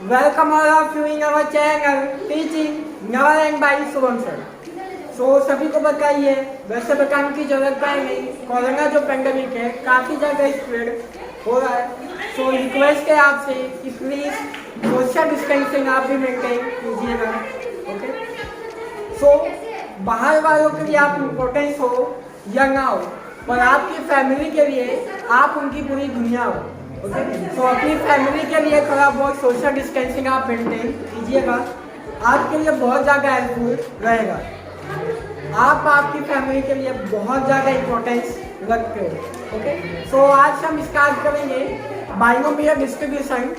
Welcome all of you in our channel teaching Naval and by Subham sir. सभी को बताइए, वैसे बताने की जरूरत नहीं, कोरोना जो पेंडेमिक है काफ़ी ज़्यादा स्प्रेड हो रहा है। सो रिक्वेस्ट है आपसे कि प्लीज़ सोशल डिस्टेंसिंग आप भी मेंटेन कीजिएगा। ओके, सो बाहर वालों के लिए आप इम्पोर्टेंस हो या ना हो, पर आपकी फैमिली के लिए आप उनकी पूरी दुनिया हो। ओके, तो अपनी फैमिली के लिए थोड़ा बहुत सोशल डिस्टेंसिंग आप मेंटेन कीजिएगा, आपके लिए बहुत ज़्यादा हेल्पफुल रहेगा। आप आपकी फैमिली के लिए बहुत ज़्यादा इम्पोर्टेंस रखते हो। ओके, सो आज हम स्टार्ट करेंगे binomial distribution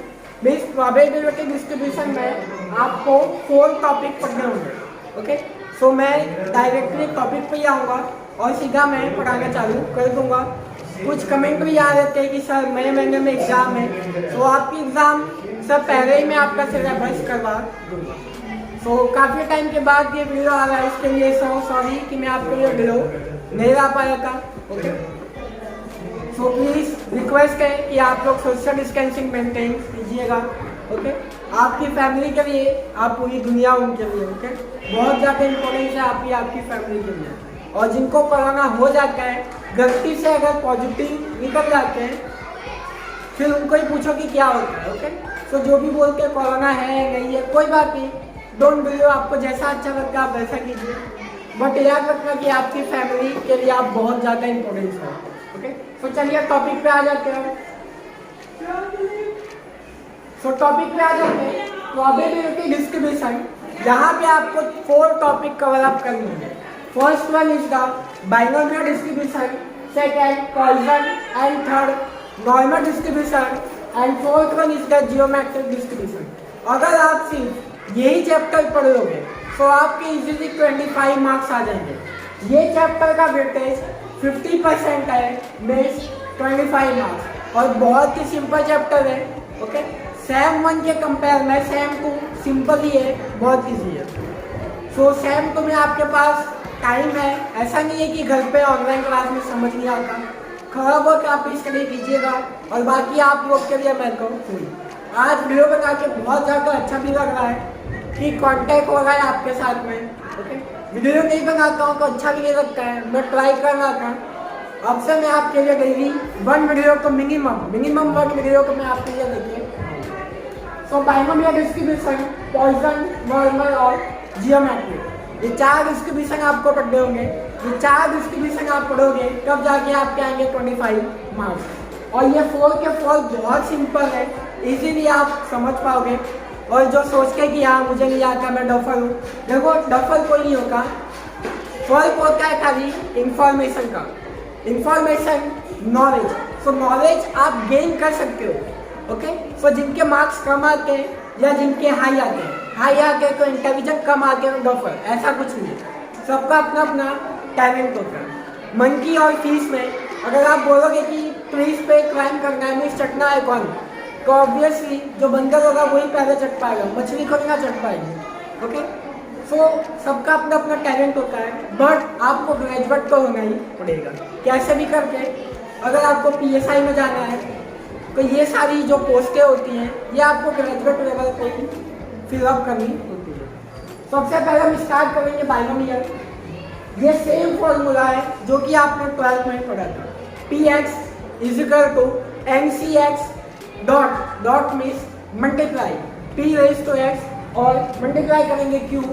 means probability distribution में आपको 4 टॉपिक पढ़ने होंगे। ओके, सो मैं डायरेक्टली टॉपिक पे ही आऊँगा और सीधा मैं पढ़ाना चालू कर दूँगा। कुछ कमेंट भी आ रहे थे कि सर मई महीने में एग्ज़ाम है, तो आपकी एग्ज़ाम सर पहले ही मैं आपका सिलेबस करवा दूँगा। सो काफ़ी टाइम के बाद ये वीडियो आ रहा है, इसके लिए सॉरी कि मैं आपके लिए वीडियो नहीं ला पाया था। ओके, सो प्लीज़ रिक्वेस्ट है कि आप लोग सोशल डिस्टेंसिंग मेंटेन कीजिएगा। ओके, आपकी फैमिली के लिए आप पूरी दुनिया उनके लिए। ओके, बहुत ज़्यादा इम्पोर्टेंस है आपकी फैमिली के लिए। और जिनको कोरोना हो जाता है, गलती से अगर पॉजिटिव निकल जाते हैं, फिर उनको ही पूछो कि क्या होता है। ओके, तो जो भी बोल के कोरोना है नहीं है कोई बात नहीं, डोंट डू, आपको जैसा अच्छा लगता है आप वैसा कीजिए, बट याद रखना कि आपकी फैमिली के लिए आप बहुत ज़्यादा इम्पोर्टेंस हो। ओके, तो चलिए टॉपिक पे आ जाते हैं। सो टॉपिक पे आ जाते हैं प्रोबेबिलिटी डिस्ट्रीब्यूशन, जहाँ पे आपको 4 टॉपिक कवर अप करने हैं। First one is the binomial distribution, second Poisson and third normal distribution and fourth one is the geometric distribution. अगर आप सिर्फ यही चैप्टर पढ़ लोगे तो आपके इजीली 25 मार्क्स आ जाएंगे। ये चैप्टर का वेटेज 50% है, मीन्स 25 मार्क्स, और बहुत ही सिंपल चैप्टर है। ओके, सेम 1 के कंपेयर में सेम 2 सिंपल ही है, बहुत ईजी है। सो सेम 2 में आपके पास टाइम है, ऐसा नहीं है कि घर पे ऑनलाइन क्लास में समझ नहीं आता, थोड़ा बहुत आप स्टडी कीजिएगा और बाकी आप लोग के लिए मैं कहूँ आज वीडियो बना के बहुत ज़्यादा अच्छा भी लग रहा है कि कांटेक्ट हो रहा है आपके साथ में। ओके, वीडियो नहीं बनाता हूँ तो अच्छा भी नहीं लगता है, मैं ट्राई कर रहा था। अब से मैं आपके लिए डेली 1 वीडियो को मिनिमम 1 वीडियो को मैं आपके लिए देखिए। सो बाइनोमियल डिस्ट्रीब्यूशन, पॉइसन, नॉर्मल और जियोमेट्रिक, ये 4 डिस्ट्रीब्यूशन आपको पढ़ने होंगे। ये 4 डिस्ट्रीब्यूशन आप पढ़ोगे तब जाके आपके आएंगे 25 मार्क्स। और ये 4 के 4 बहुत सिंपल है, इजीली आप समझ पाओगे। और जो सोचते कि हाँ मुझे नहीं आता, मैं डफर हूँ, देखो डफर कोई नहीं होगा। फर्क होता है खाली इंफॉर्मेशन का, इंफॉर्मेशन नॉलेज। सो नॉलेज आप गेन कर सकते हो। ओके, सो जिनके मार्क्स कम आते हैं या जिनके हाई आते हैं तो इंटेलिजेंट कम आते हैं डफर, ऐसा कुछ नहीं है। सबका अपना अपना टैलेंट होता है। मंकी और फिश में अगर आप बोलोगे कि ट्रीज पे क्लाइम करना है, मीन्स चढ़ना है कौन, तो ऑब्वियसली जो बंदर होगा वही पहले चढ़ पाएगा, मछली को ना चढ़ पाएगी। ओके, सो सबका अपना अपना टैलेंट होता है, बट आपको ग्रेजुएट तो होना ही पड़ेगा कैसे भी करके। अगर आपको PSI में जाना है तो ये सारी जो पोस्टें होती हैं ये आपको ग्रेजुएट लेवल पे ही फिलअप करनी होती है। सबसे पहले हम स्टार्ट करेंगे बाइनोमियल। ये सेम फॉर्मूला है जो कि आपने 12th में पढ़ा था। Px is equal to NCx dot means multiply P raise to x और मल्टीप्लाई करेंगे Q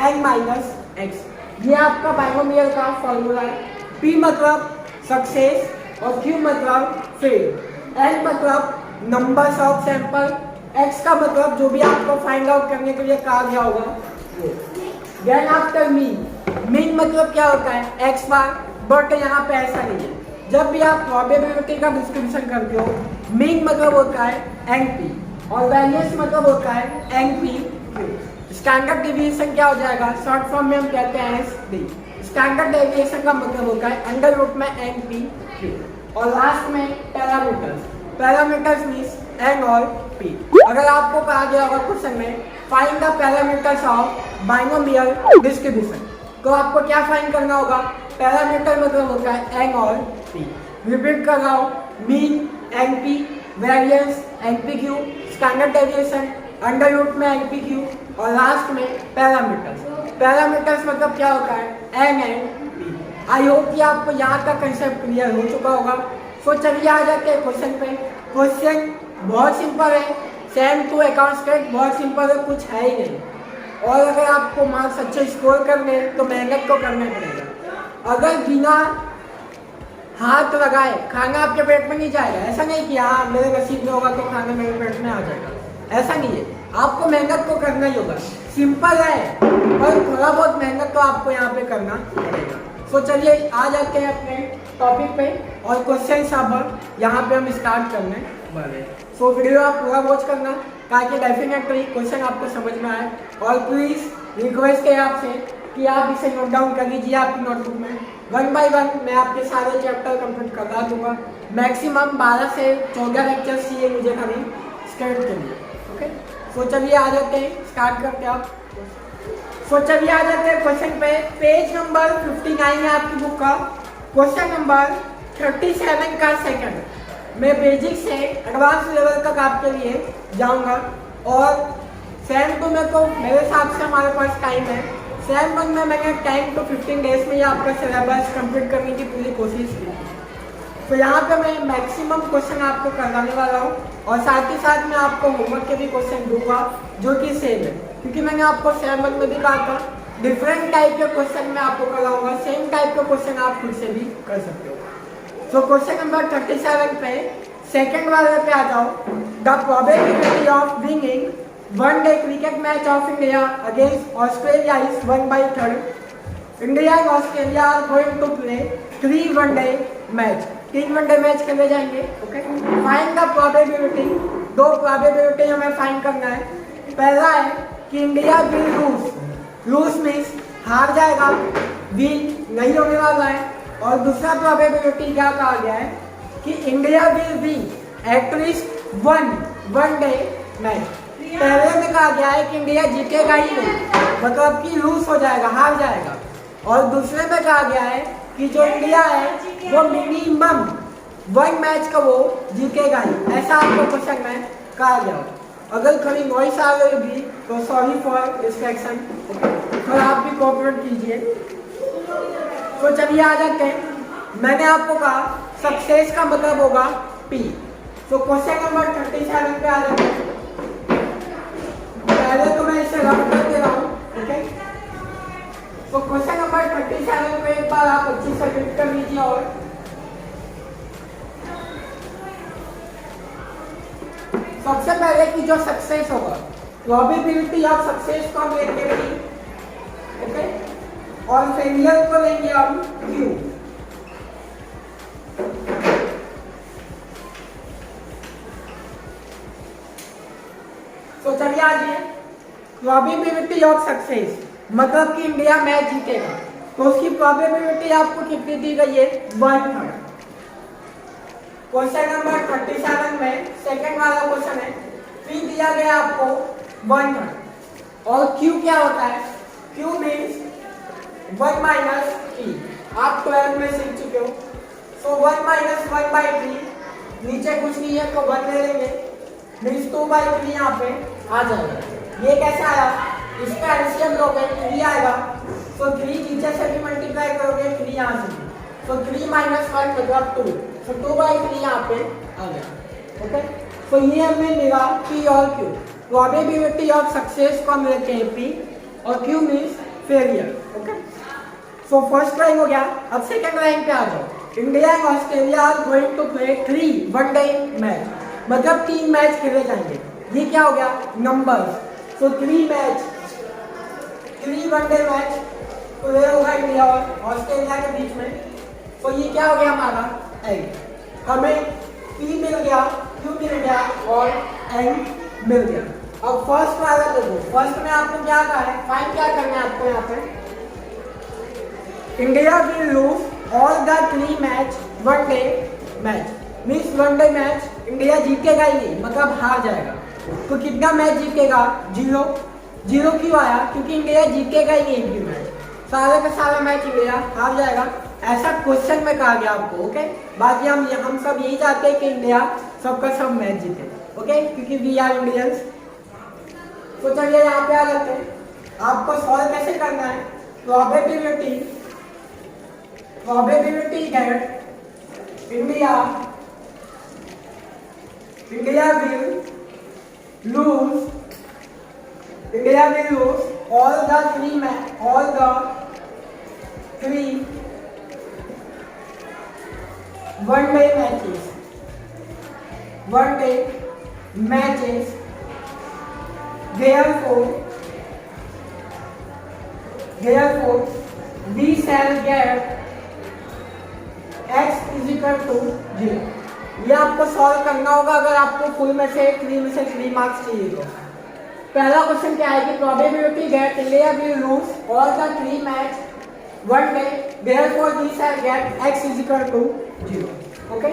n माइनस x। ये आपका बाइनोमियल का फॉर्मूला है। P मतलब सक्सेस और Q मतलब फेल, n मतलब नंबर्स ऑफ सैंपल, x का मतलब जो भी आपको फाइंड आउट करने के लिए कहा गया होगा वो। देन आफ्टर मीन मतलब क्या होता है x बार, बट यहाँ पे ऐसा नहीं है। जब भी आप प्रोबेबिलिटी का डिस्क्रिप्शन करते हो, मीन मतलब होता है NP और वेरिएंस मतलब होता है NP। स्टैंडर्ड डिविएशन क्या हो जाएगा, शॉर्ट फॉर्म में हम कहते हैं SD। स्टैंडर्ड डेविएशन का मतलब होता है अंडर रूट में NP। और लास्ट में पैरामीटर्स मीन्स N और P। अगर आपको कहा गया होगा क्वेश्चन में find the parameters of binomial distribution, तो आपको क्या फाइंड करना होगा, पैरामीटर मतलब होता है N और P। रिपीट कर रहा हूँ, mean NP, variance NPQ, standard deviation under root में एनपीक्यू और लास्ट में पैरामीटर्स। पैरामीटर्स मतलब क्या होता है, N and P. I hope कि आपको यहाँ का कंसेप्ट क्लियर हो चुका होगा। सो चलिए आ जाते हैं क्वेश्चन पे। क्वेश्चन बहुत सिंपल है, सेम टू अकाउंट्स क्रेडिट बहुत सिंपल है, कुछ है ही नहीं। और अगर आपको मार्क्स अच्छे स्कोर करने हैं तो मेहनत तो करना पड़ेगा। अगर बिना हाथ लगाए खाना आपके पेट में नहीं जाएगा। ऐसा नहीं कि हाँ मेरे नसीब में होगा तो खाना मेरे पेट में आ जाएगा, ऐसा नहीं है। आपको मेहनत तो करना ही होगा। सिंपल है पर थोड़ा बहुत मेहनत तो आपको यहाँ पे करना पड़ेगा। तो चलिए आ जाते हैं अपने टॉपिक पे और क्वेश्चन अब यहाँ पे हम स्टार्ट करने वाले हैं। सो वीडियो आप पूरा वॉच करना ताकि डेफिनेटली क्वेश्चन आपको समझ में आए। और प्लीज़ रिक्वेस्ट है आपसे कि आप इसे नोट डाउन कर लीजिए आपकी नोटबुक में। 1 बाय 1 मैं आपके सारे चैप्टर कंप्लीट करवा दूंगा। मैक्सिमम 12 से 14 लेक्चर्स चाहिए मुझे खाली स्टार्ट के लिए। ओके, सो चलिए आ जाते हैं, स्टार्ट करते हैं आप। सो चलिए आ जाते हैं क्वेश्चन पे। पेज नंबर 59 है आपकी बुक का। क्वेश्चन नंबर 37 का सेकंड। मैं बेसिक से एडवांस लेवल तक आपके लिए जाऊंगा और सेम टू में तो मेरे हिसाब से हमारे पास टाइम है। सेम 1 में मैंने 10 to 15 डेज में ही आपका सिलेबस कंप्लीट करने की पूरी कोशिश की। तो यहाँ पे मैं मैक्सिमम क्वेश्चन आपको करवाने वाला हूँ और साथ ही साथ मैं आपको होमवर्क के भी क्वेश्चन दूंगा जो कि सेम है, क्योंकि मैंने आपको सेम 1 में भी कहा था डिफरेंट टाइप के क्वेश्चन मैं आपको कराऊंगा। सेम टाइप के क्वेश्चन आप खुद से भी कर सकते हो। सो क्वेश्चन नंबर 37 पे सेकंड वाले पे आ जाओ। The probability of winning one day cricket match of India against Australia is 1/3। India and Australia are going to play 3 one day match. 3 one day match खेले जाएंगे। Okay, find the probability. 2 probability हमें find करना है। पहला है कि India will lose. Lose means हार जाएगा, विन नहीं होने वाला है। और दूसरा प्रोबेबिलिटी क्या कहा गया है कि India will win at least one day match. पहले में कहा गया है कि इंडिया जीतेगा ही नहीं, मतलब कि लूज हो जाएगा, हार जाएगा। और दूसरे में कहा गया है कि जो इंडिया है वो मिनिमम 1 मैच का वो जीतेगा ही। ऐसा आपको क्वेश्चन में कहा गया हो। अगर कभी नॉइस आ गई होगी तो सॉरी फॉर डिस्ट्रैक्शन, और आप भी कोऑपरेट कीजिए। तो चलिए आ जाते हैं। मैंने आपको कहा सक्सेस का मतलब होगा पी। तो क्वेश्चन नंबर 37 पे आ जाते हैं। पहले तो मैं इसे रफ कर दे रहा हूँ। ओके, तो क्वेश्चन नंबर 37 पे एक बार आप अच्छी से रीड कर लीजिए। और सबसे पहले की जो सक्सेस होगा, प्रोबेबिलिटी ऑफ सक्सेस को हम लेंगे P, ओके, और फेलियर को लेंगे हम Q। तो चलिए आज ये प्रोबेबिलिटी ऑफ सक्सेस मतलब कि इंडिया मैच जीतेगा, तो उसकी प्रोबेबिलिटी आपको कितनी दी गई है, 1/3। क्वेश्चन नंबर 37 में सेकंड वाला क्वेश्चन है, P दिया गया आपको 1/3 और Q क्या होता है, Q मीन्स 1 माइनस 3। आप 12 में सीख चुके हो। सो 1 माइनस 1/3, नीचे कुछ नहीं है तो 1 ले लेंगे, मीन्स 2/3 यहाँ पे आ जाएगा। ये कैसे आया, इसका एलसीएम लोगे 3 आएगा। तो 3 नीचे से भी मल्टीप्लाई करोगे 3 यहाँ से भी, तो 3 माइनस 1 मतलब 2, तो 2/3 यहाँ पे आ गया। ओके, तो ये हमें मिला P और Q। प्रोबेबिलिटी ऑफ सक्सेस को हम लेते हैं P और Q means failure. Okay, so first line हो गया। अब सेकंड लाइन पे आ जाओ। India and Australia are going to play 3 one day match, मतलब 3 मैच खेले जाएंगे। ये क्या हो गया, numbers. So 3 match, 3 one day match play होगा इंडिया और ऑस्ट्रेलिया के बीच में। तो ये क्या हो गया हमारा एंड। हमें P मिल गया, Q मिल गया और एंड मिल गया। अब फर्स्ट वाला देखो, फर्स्ट में आपको क्या कहा है, फाइंड क्या करना है आपको यहाँ पे, India will lose all the 3 match one day match, means one day match India जीतेगा ही नहीं, मतलब हार जाएगा। तो कितना मैच जीतेगा, 0। 0 क्यों आया, क्योंकि इंडिया जीतेगा ही नहीं एक भी मैच, सारे का सारा मैच इंडिया हार जाएगा। ऐसा क्वेश्चन में कहा गया आपको। ओके, बाकी हम सब यही चाहते हैं कि इंडिया सबका सब मैच जीते। ओके, क्योंकि वी आर इंडियंस। तो चलिए यहाँ पे आ जाते हैं। आपको सॉल्व कैसे करना है? Probability that India will lose all the three one-day matches. Therefore, we shall get x is equal to 0. ये आपको सॉल्व करना होगा अगर आपको फुल में से 3 मार्क्स चाहिए तो। पहला क्वेश्चन क्या है कि probability that India will lose all the 3 match one day therefore we shall get x is equal to 0। Okay,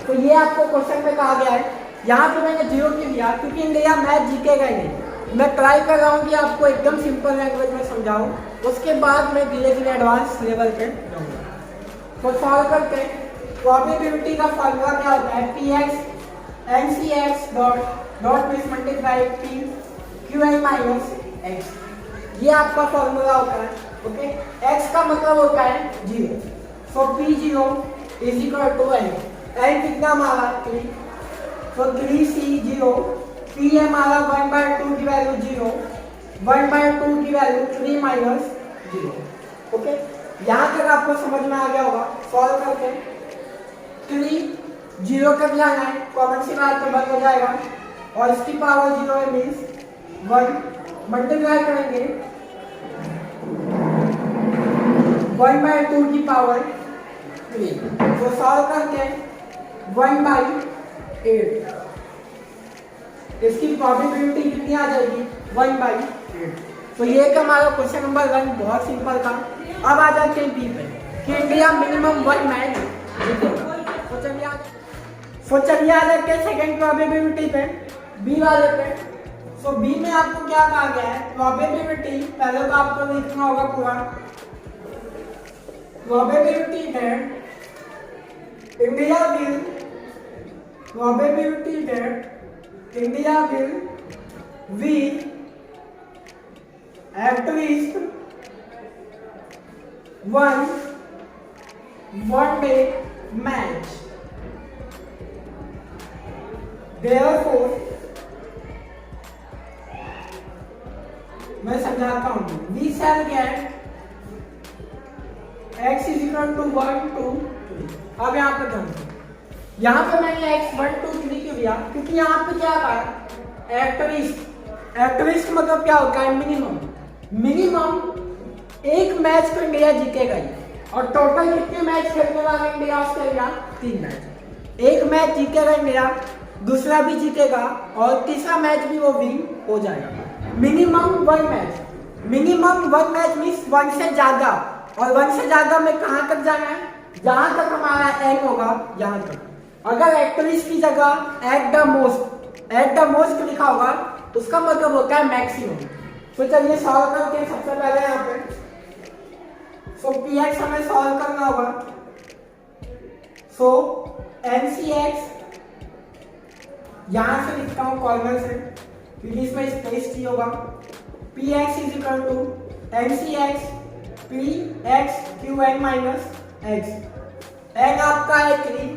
तो ये आपको क्वेश्चन में कहा गया है। यहाँ पे मैंने 0 क्यों दिया? क्योंकि इंडिया मैच जीतेगा ही नहीं। मैं ट्राई कर रहा हूँ कि आपको एकदम सिंपल लैंग्वेज में समझाऊँ, उसके बाद मैं धीरे धीरे एडवांस लेवल पे जाऊँगा। तो सॉल्व करते हैं। प्रोबेबिलिटी का फॉर्मूला क्या होता है? px ncx dot means multiply p qn minus x, ये आपका फॉर्मूला होता है। ओके, x का मतलब होता है 0। So p0 is equal to n कितना हमारा 3, तो 3c0 p हमारा 1/2 की वैल्यू 0, 1/2 की वैल्यू 3 माइनस 0। ओके, यहाँ तक आपको समझ में आ गया होगा। सॉल्व करते हैं। 3 0 कब लाना है? कॉमन सी बात तो बंद हो जाएगा और इसकी पावर 0 है मीन्स 1, मल्टीप्लाई करेंगे 1/2 की पावर 3। तो सॉल्व करते हैं 1/8। इसकी प्रोबेबिलिटी कितनी आ जाएगी? 1/8। तो ये का हमारा क्वेश्चन नंबर 1 बहुत सिंपल था। अब आ जाते हैं बी पे कि इंडिया मिनिमम 1 मैच जीतेगा। तो चलिए आ जाते हैं सेकंड प्रोबेबिलिटी पे, बी वाले पे। सो बी में आपको क्या कहा गया है? प्रोबेबिलिटी, पहले तो आपको लिखना होगा पूरा। Probability that India will win at least one day match. Therefore, मैं समझाता हूँ। We shall get x is equal to 1 2 3। अब यहाँ पे ध्यान दो, यहाँ पे मैंने x 1 2 3 क्यों दिया? क्योंकि यहाँ पे क्या कहा? एटलीस्ट मतलब क्या होता है? मिनिमम एक मैच तो इंडिया जीतेगा ही। और टोटल कितने मैच खेलने वाले इंडिया ऑस्ट्रेलिया? 3 मैच। एक मैच जीतेगा इंडिया, दूसरा भी जीतेगा और तीसरा मैच भी वो विन हो जाएगा। मिनिमम 1 मैच मीन्स 1 से ज्यादा। और 1 से ज्यादा में कहां तक जाना है? जहां तक हमारा एम होगा, यहां तक। अगर एटलीस्ट की जगह एट द मोस्ट लिखा होगा, उसका मतलब होता है मैक्सिमम। तो चलिए सॉल्व करते हैं। सबसे पहले यहाँ पे सो px हमें सॉल्व करना होगा। सो ncx यहां से लिखता हूं कॉर्नर से, क्योंकि इसमें स्पेस चाहिए होगा। px is equal to ncx px qn minus x। n आपका है 3,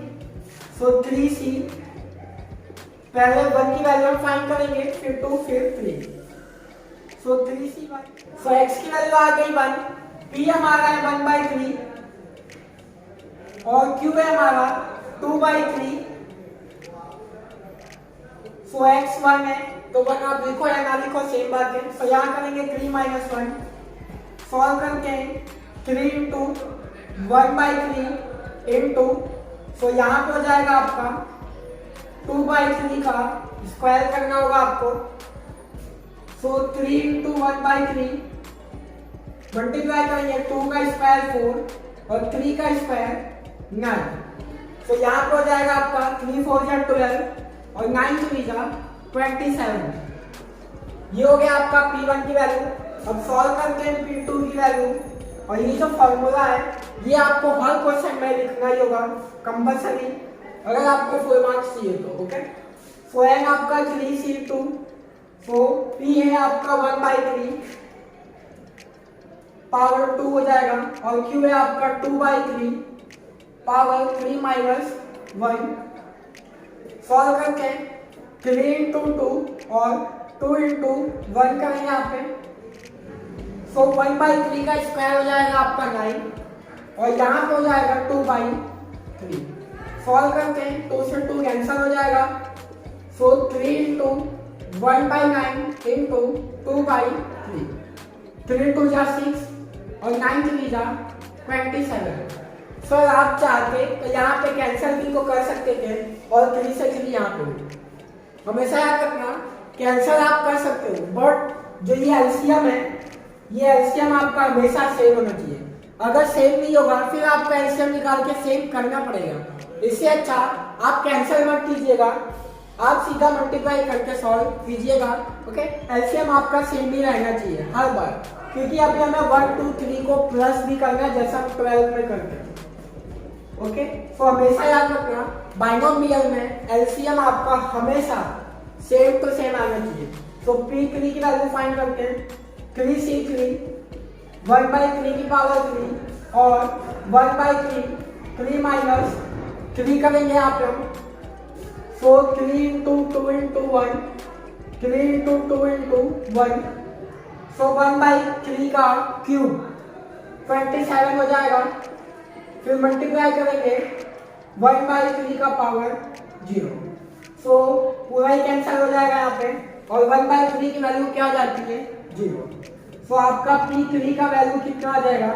सो 3c। पहले 1 की वैल्यू हम फाइंड करेंगे, फिर 2, फिर 3। सो 3c सो x की वैल्यू आ गई 1, p हमारा है 1/3 और q है हमारा 2/3। सो x 1 है तो 1 आप लिखो या ना लिखो सेम बात है। सो यहाँ करेंगे 3 - 1। सॉल्व करते हैं 3 × 1/3 इंटू, सो यहाँ पे हो जाएगा आपका 2/3 का स्क्वायर करना होगा आपको। सो 3 × 1/3 मल्टीप्लाई करेंगे 2 का स्क्वायर 4 और 3 का स्क्वायर 9। सो यहाँ पे हो जाएगा आपका 3 4 जा 12 और 9 3 जा 27। ये हो गया आपका P1 की वैल्यू। अब सॉल्व करते हैं P2 की वैल्यू। और ये जो फॉर्मूला है ये आपको हर क्वेश्चन में लिखना ही होगा कंपल्सरी, अगर आपको फुल मार्क्स चाहिए तो। ओके, सो n आपका 3c2 सो P है आपका 1/3 पावर 2 हो जाएगा और Q है आपका 2/3 पावर 3 माइनस 1। सॉल्व करके 3 इंटू 2 और 2 इंटू 1 करेंगे यहाँ पे। सो 1/3 का स्क्वायर हो जाएगा आपका 9 और यहाँ पे हो जाएगा 2/3। सॉल्व करके 2 से 2 कैंसिल हो जाएगा। सो 3 इंटू 1/9 इंटू 2/3। 3 2 जा 6 और 9 3 जा 27। सर आप चाहते तो यहाँ पे कैंसिल भी को कर सकते थे और 3 से 3 यहाँ पे। हमेशा याद रखना कैंसिल आप कर सकते हो, बट जो ये एलसीएम है, ये एलसीएम आपका हमेशा सेम होना चाहिए। अगर सेम नहीं होगा फिर आपको एलसीएम निकाल के सेम करना पड़ेगा। इससे अच्छा आप कैंसिल मत कीजिएगा, आप सीधा मल्टीप्लाई करके सॉल्व कीजिएगा। ओके, एलसीएम आपका सेम भी रहना चाहिए हर बार, क्योंकि अभी हमें 1 2 3 को प्लस भी करना है जैसा हम 12 में करते हैं। ओके, तो हमेशा याद रखना बाइनोमियल में एलसीएम आपका हमेशा सेम टू सेम आना चाहिए। तो P3 की वैल्यू फाइंड करते हैं। 3C3 1/3 की पावर 3 और 1/3 3 माइनस 3 करेंगे यहाँ पे हम। सो 3 इंटू 2 इंटू 1 3 इंटू 2 इंटू 1। सो 1/3 का क्यूब 27 हो जाएगा। फिर मल्टीप्लाई करेंगे 1/3 का पावर 0। सो पूरा ही कैंसिल हो जाएगा यहाँ पे और 1/3 की वैल्यू क्या आ जाती है 0। सो आपका P3 का वैल्यू कितना आ जाएगा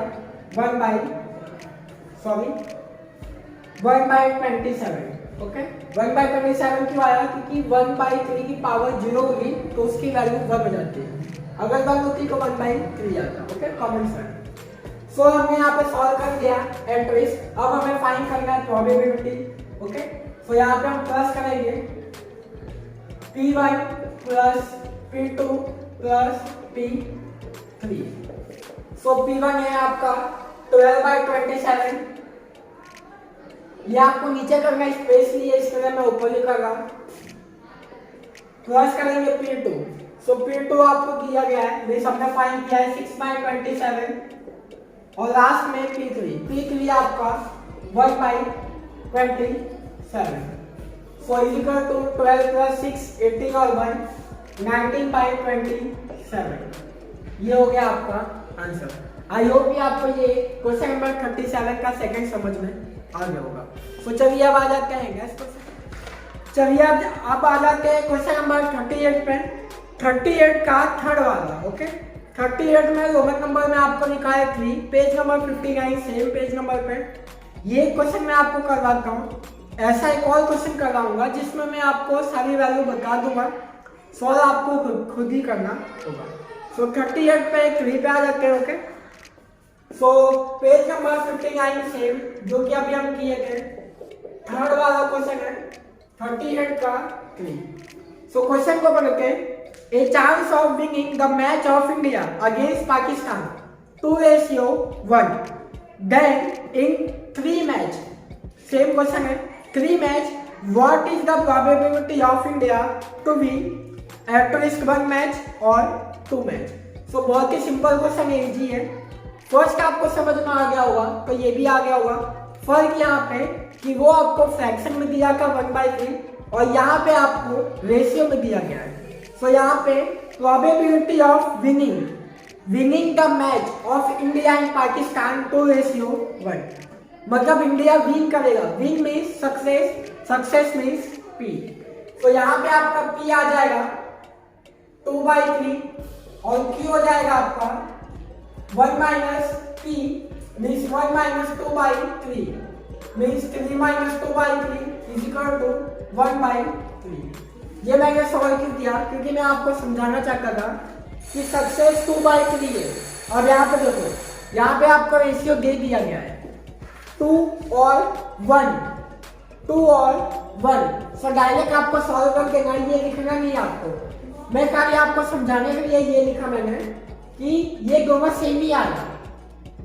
1/27। ओके, 1/27 क्यों आया, क्योंकि 1/3 की पावर 0 होगी तो उसकी वैल्यू 1 हो जाती है। अगर 1 होती तो 1/3 आता। Okay, common sense. सो हमने यहाँ पे सॉल्व कर दिया एंट्रीज। अब हमें फाइंड करना है प्रोबेबिलिटी। ओके, सो यहाँ पे हम प्लस करेंगे P1 plus P2 plus P3। सो P1 है आपका 12/27। ये आपको नीचे करना स्पेस नहीं है, इसके लिए मैं ऊपर ही कर रहा हूँ। प्लस करेंगे P2। सो P2 आपको दिया गया है, मीन्स हमने फाइंड किया है 6/27 और लास्ट में P3 आपका 1/27। सो इक्वल टू 12 प्लस 6 18 और 1 19/27। ये हो गया आपका आंसर। आई होप कि आपको ये क्वेश्चन नंबर 37 का सेकंड समझ में आ गया होगा। सो चलिए अब आ जाते हैं नेक्स्ट क्वेश्चन। चलिए अब आ जाते हैं क्वेश्चन नंबर 38 पे। 38 का थर्ड वाला। ओके, 38 में रोमन नंबर में आपको लिखा है 3, page number 59 same page number पे। ये क्वेश्चन मैं आपको करवाता हूँ। ऐसा एक और क्वेश्चन करवाऊंगा जिसमें मैं आपको सारी वैल्यू बता दूंगा, सॉल्व आपको खुद ही करना होगा। सो 38 पे 3 पे आ जाते हैं। Okay, so page number 59 same जो कि अभी हम किए थे, थर्ड वाला क्वेश्चन है 38 का 3। सो क्वेश्चन को पढ़ते हैं। A chance of winning the match of India against Pakistan 2:1. Then in 3 match, same question है 3 match, what is the probability of India to win at least 1 match or 2 match? So बहुत ही simple question है, easy है। First आपको समझ में आ गया होगा तो ये भी आ गया होगा। फर्क यहाँ पे कि वो आपको फ्रैक्शन में दिया था 1/3 और यहाँ पे आपको रेशियो में दिया गया है। सो यहाँ पे probability of winning the match of India and Pakistan 2:1, मतलब इंडिया विन करेगा। Win means success, success means P। तो यहाँ पे आपका P आ जाएगा 2/3 और Q हो जाएगा आपका 1 minus P means 1 minus 2/3 means 3 minus 2/3 is equal to 1/3। ये मैंने सॉल्व क्यों किया, क्योंकि मैं आपको समझाना चाहता था कि सक्सेस 2/3 है। और यहाँ पे देखो, यहाँ पे आपका रेशियो दे दिया गया है 2 और 1। सो डायरेक्ट आपको सॉल्व कर देना, ये लिखना नहीं आपको। मैं खाली आपको समझाने के लिए ये लिखा मैंने कि ये दोनों सेम ही आएगा।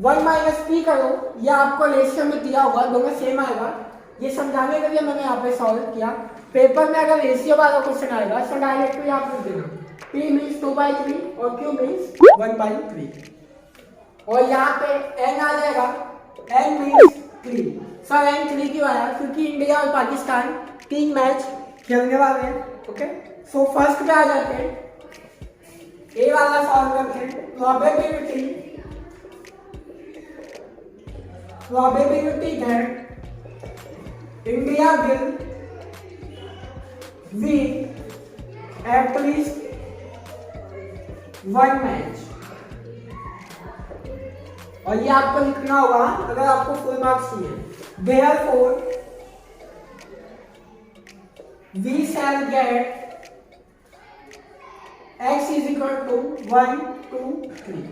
1 माइनस P करो, ये आपको रेशियो में दिया होगा, दोनों सेम आएगा। ये समझाने के लिए मैंने यहाँ पे सॉल्व किया। पेपर में अगर रेशियो वाला क्वेश्चन आएगा तो डायरेक्ट यहाँ पे देना, P मीन्स 2/3 और Q मीन्स 1/3 और यहाँ पे N आ जाएगा, N मीन्स 3। सर N 3 क्यों आया? क्योंकि इंडिया और पाकिस्तान 3 मैच खेलने वाले हैं। ओके, सो फर्स्ट पे आ जाते हैं, ए वाला सॉल्व करते हैं। Probability that India will win at least one match, और ये आपको लिखना होगा अगर आपको फुल मार्क्स चाहिए। Therefore we shall get x is equal to 1 2 3।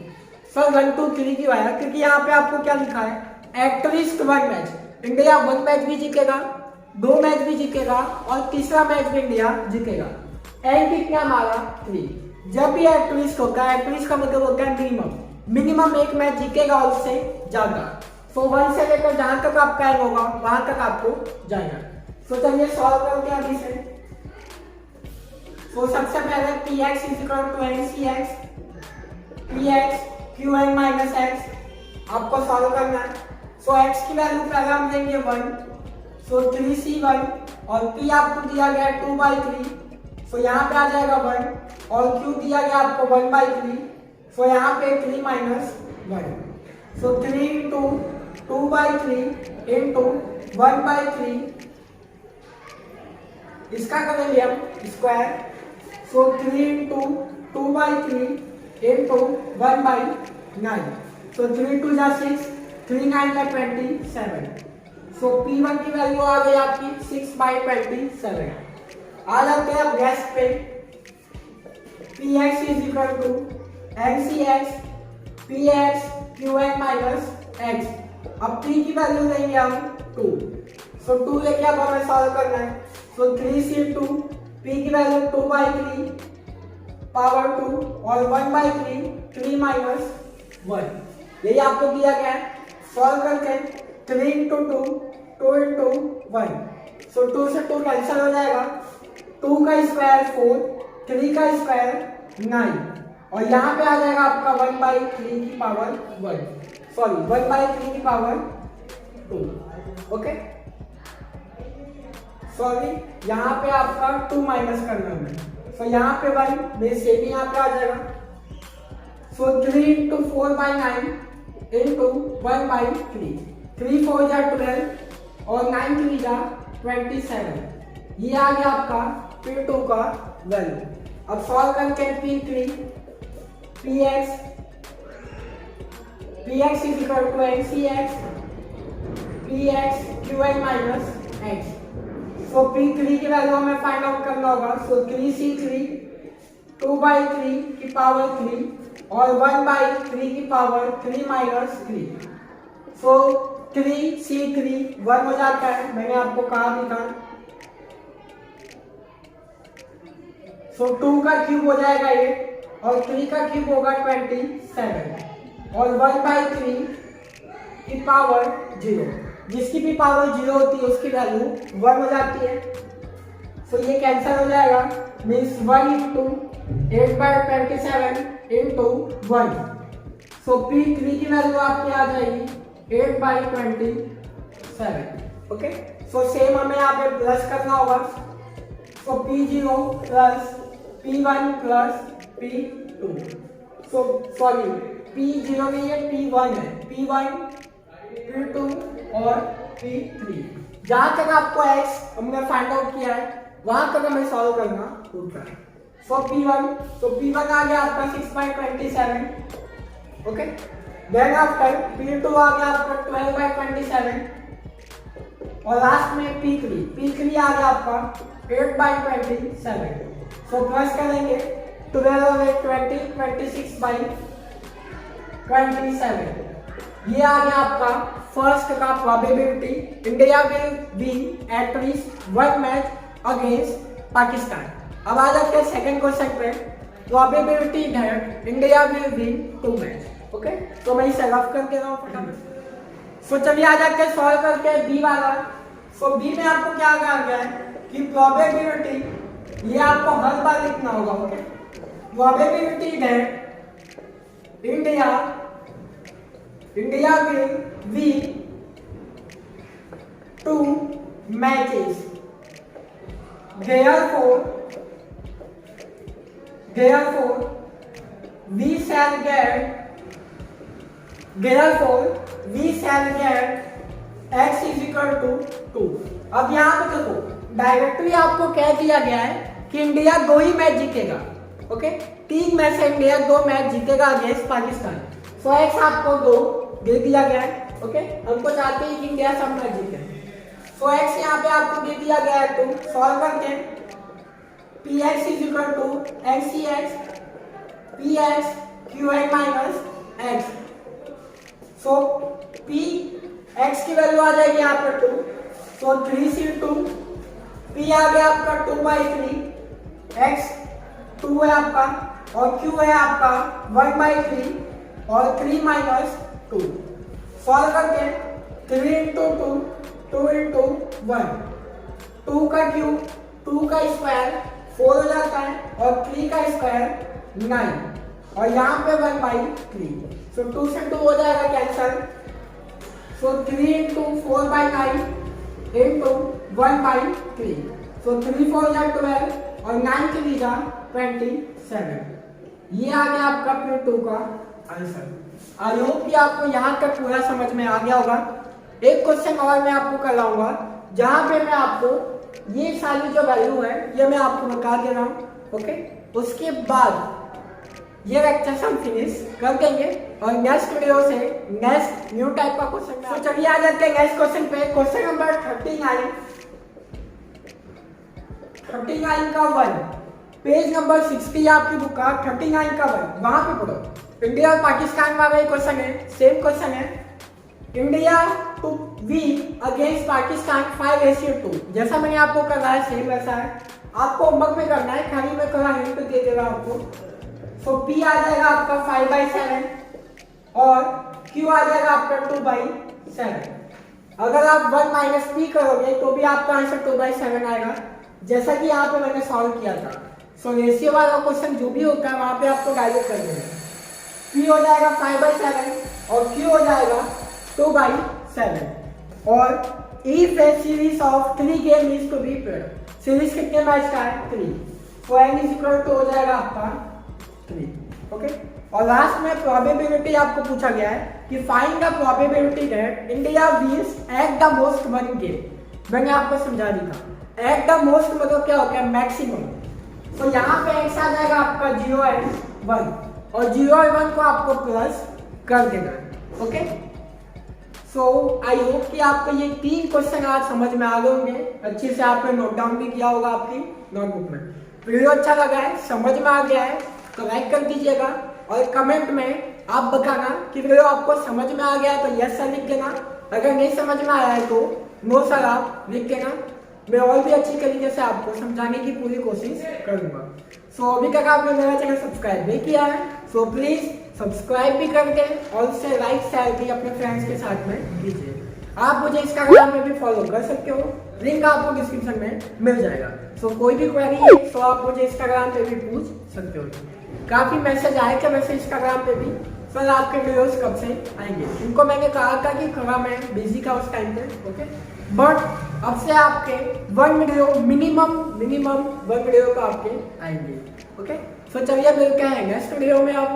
Sir 1 2 3 क्यों आया? क्योंकि यहाँ पे आपको क्या लिखा है, at least one match. India 1 match भी जीतेगा, 2 मैच भी जीतेगा और तीसरा मैच भी इंडिया जीतेगा। एन कितना हमारा 3। जब भी एटलीस्ट होता है, एटलीस्ट का मतलब होता है मिनिमम एक मैच जीतेगा और उससे ज्यादा। सो 1 से लेकर जहां तक आपका एन होगा वहां तक आपको जाएगा। सो चलिए सॉल्व करते हैं अभी से। सो सबसे पहले px is equal to ncx, px qn minus x आपको सॉल्व करना है। सो x की वैल्यू पहले हम लेंगे 1, सो 3c1 और p आपको दिया गया है 2/3, सो यहाँ पे आ जाएगा 1 और q दिया गया आपको 1/3, सो यहाँ पे 3 minus 1, सो 3 into 2/3 into 1/3, इसका करेंगे हम स्क्वायर। सो 3 into 2/3 into 1/9, सो 3 2 जा 6, 3 9 जा 27, सो P1 की वैल्यू आ गई आपकी 6/27। आ जाते हैं अब रेस्ट पे। Px is equal to ncx px qn minus x। अब p की वैल्यू लेंगे हम 2, सो 2 लेके अब हमें सॉल्व करना है। सो 3c2 p की वैल्यू 2/3 पावर 2 और 1/3 3 minus 1, यही आपको दिया गया है। सॉल्व करके 3 into 2 2 into 1, सो 2 से 2 कैंसिल हो जाएगा, 2 का स्क्वायर 4, 3 का स्क्वायर 9 और यहाँ पे आ जाएगा आपका 1/3 की पावर 1, सॉरी 1/3 की पावर 2। ओके, सॉरी यहाँ पे आपका 2 माइनस करना है, सो यहाँ पे 1 में से भी यहाँ पे आ जाएगा। सो 3 into 4/9 into 1/3, 3 4 जा 12 और 9 3 जा 27, ये आ गया आपका P2 का वैल्यू। अब सॉल्व करके P3 px is equal to ncx px qn minus x। So P3 की वैल्यू हमें फाइंड आउट करना होगा। सो 3c3 2/3 की पावर 3 और 1/3 की पावर 3 minus 3, सो 3c3 1 हो जाता है, मैंने आपको कहा भी था। सो 2 का क्यूब हो जाएगा 8 और 3 का क्यूब होगा 27 और 1/3 की पावर 0, जिसकी भी पावर 0 होती है उसकी वैल्यू 1 हो जाती है। सो ये कैंसिल हो जाएगा, मीन्स 1 into 8/27 into 1, सो P3 की वैल्यू आपकी आ जाएगी 8/27। ओके, सो सेम हमें यहाँ पे प्लस करना होगा। सो P0 plus P1 plus P2, so sorry P0 नहीं है, P1 है, P1 P2 और P3। जहां तक आपको x हमने फाइंड आउट किया है वहां तक हमें सॉल्व करना होता है। सो P1 आ गया आपका 6/27। ओके, देन आफ्टर P2 आ गया आपका 12/27 और लास्ट में P3 आ गया आपका 8/27। सो प्लस करेंगे 12 और 20 26/27, ये आ गया आपका फर्स्ट का probability India will win at least one match against Pakistan. अब आ जाते हैं सेकंड क्वेश्चन पे, probability that India will win 2 match. Okay, तो मैं इसे रफ करके रहा हूँ फटाफट। सो चलिए आ जाते हैं सॉल्व करके बी वाला। सो बी में आपको क्या कहा गया है कि प्रोबेबिलिटी, ये आपको हर बार लिखना होगा। Okay, probability that India will win 2 matches. Therefore, we shall get x is equal to 2. अब यहाँ पे देखो डायरेक्टली आपको कह दिया गया है कि इंडिया 2 ही मैच जीतेगा. ओके, 3 मैच से इंडिया 2 मैच जीतेगा अगेंस्ट पाकिस्तान. सो एक्स आपको 2 दे दिया गया है. ओके, हमको चाहते हैं कि इंडिया सब मैच जीते. सो एक्स यहाँ पे आपको दे दिया गया है 2. सॉल्व करते हैं. px is equal to xcx px qx minus x. So p x की वैल्यू आ जाएगी यहाँ पर 2. सो 3 से 2 p आ गया आपका 2/3. x 2 है आपका और q है आपका 1/3 और 3 minus 2. सॉल्व करते हैं. 3 into 2 2 into 1. 2 का क्यूब 2 का स्क्वायर 4 हो जाता है और 3 का स्क्वायर 9 और यहाँ पे 1/3. सो 2 से 2 हो जाएगा कैंसल. सो 3 into 4/9 into 1/3. सो 3 4 जा 12 और 9 के लिए जा 27. ये आ गया आपका फिर 2 का आंसर. आई होप कि आपको यहाँ तक पूरा समझ में आ गया होगा. एक क्वेश्चन और मैं आपको कराऊंगा जहाँ पे मैं आपको ये सारी जो वैल्यू है ये मैं आपको बता दे रहा हूँ. ओके, उसके बाद ये लेक्चर हम फिनिश कर देंगे और नेक्स्ट वीडियो से नेक्स्ट न्यू टाइप का क्वेश्चन. तो चलिए आ जाते हैं नेक्स्ट क्वेश्चन पे. क्वेश्चन नंबर 39 का 1. पेज नंबर 60 आपकी बुक का 39 का 1 वहां पे पढ़ो. इंडिया और पाकिस्तान वाला क्वेश्चन है. सेम क्वेश्चन है. India to win against Pakistan 5-2. जैसा मैंने आपको करना है सेम वैसा है. आपको होमवर्क में करना है. खाली मैं थोड़ा हिंट दे दे रहा हूं आपको. सो P आ जाएगा आपका 5/7 और Q आ जाएगा आपका 2/7. अगर आप 1 - P करोगे तो भी आपका आंसर 2/7 आएगा जैसा कि यहाँ पे मैंने सॉल्व किया था. सो रेशियो वाला क्वेश्चन जो भी होता है वहां पे आपको डायरेक्ट कर देना. P हो जाएगा 5/7 और Q हो जाएगा 2/7. और if a series of 3 game is to be played. Series कितने मैच का है? 3. तो n is equal to हो जाएगा आपका 3. ओके, और लास्ट में प्रोबेबिलिटी आपको पूछा गया है कि find the probability that India wins at the most one game. मैंने आपको समझा दी था. एट द मोस्ट मतलब क्या होता है? मैक्सिमम. तो यहाँ पे x आ जाएगा आपका 0 and 1 और 0 और 1 को आपको प्लस कर देना है. ओके, सो आई होप कि आपको ये 3 क्वेश्चन आज समझ में आ गए होंगे. अच्छे से आपने नोट डाउन भी किया होगा आपकी नोटबुक में. वीडियो अच्छा लगा है, समझ में आ गया है तो लाइक कर दीजिएगा और कमेंट में आप बताना कि वीडियो आपको समझ में आ गया है तो यस सर लिख देना. अगर नहीं समझ में आया है तो नो सर आप लिख देना. मैं और भी अच्छी तरीके से आपको समझाने की पूरी कोशिश करूंगा. सो अभी तक आपने मेरा चैनल सब्सक्राइब नहीं किया है सो प्लीज सब्सक्राइब भी कर दें और उससे लाइक शेयर भी अपने फ्रेंड्स के साथ में कीजिए. आप मुझे इंस्टाग्राम में भी फॉलो कर सकते हो. लिंक आपको डिस्क्रिप्शन में मिल जाएगा. सो कोई भी क्वेरी है तो आप मुझे इंस्टाग्राम पे भी पूछ सकते हो. काफी मैसेज आए थे वैसे इंस्टाग्राम पे भी. सर आपके वीडियोस कब से आएंगे? इनको मैंने कहा था कि थोड़ा मैं बिजी था उस टाइम पे. ओके, बट अब से आपके 1 वीडियो मिनिमम 1 वीडियो का आपके आएंगे. ओके, सो चलिए मिलते हैं नेक्स्ट वीडियो में. आप